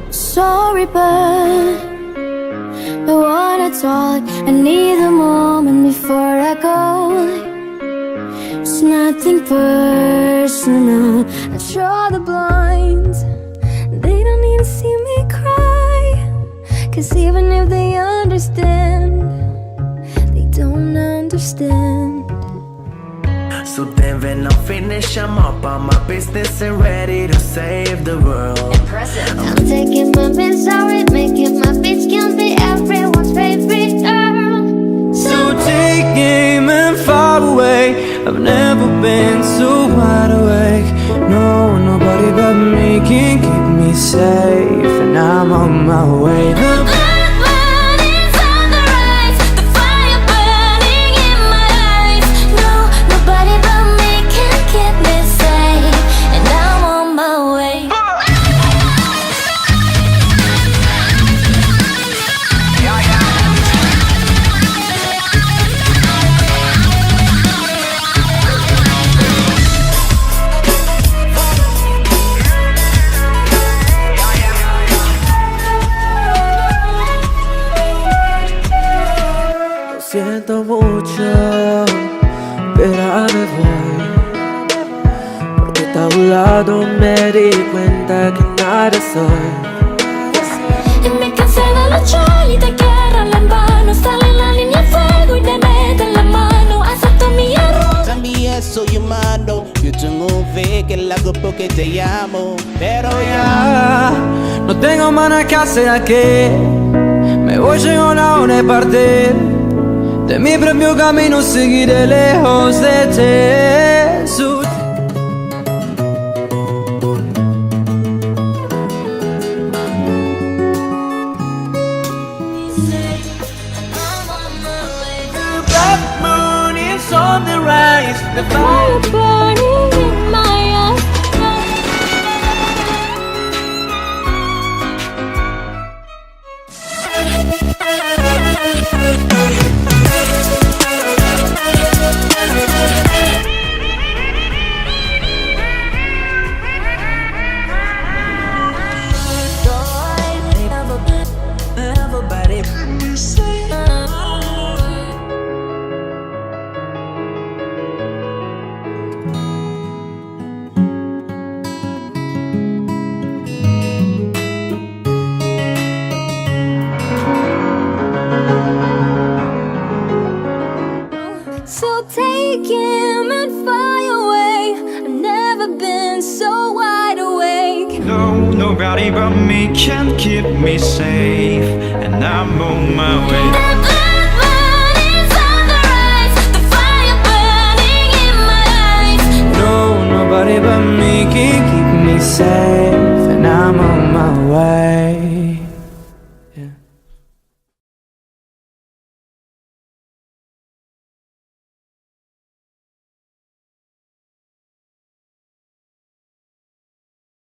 Sorry, but I wanna talk. I need a moment before I go. It's nothing personal. I draw the blinds. They don't need to see me cry. 'Cause even if they understand, they don't understand. So then when I'm finished, I'm up on my business and ready to save the world. Impressive. I'm taking my bins out, making my bitch count, be everyone's favorite girl. So take aim and far away. I've never been so wide awake. No, nobody but me can keep me safe, and I'm on my way. Siento mucho, pero me voy. Porque a tu lado me di cuenta que nada soy. Y me cansé de luchar y de guerra en vano. Sale en la línea de fuego y me mete en la mano. Acepto mi error. También eso yo mando. Yo tengo fe que lo hago porque te llamo. Pero ya no tengo más nada que hacer aquí. Me voy, llegó la hora de partir. De mi propio camino seguiré lejos de ti. The black moon is on the rise. The fire Burning in my eyes. So take him and fly away. I've never been so wide awake. No, nobody but me can keep me safe, and I'm on my way.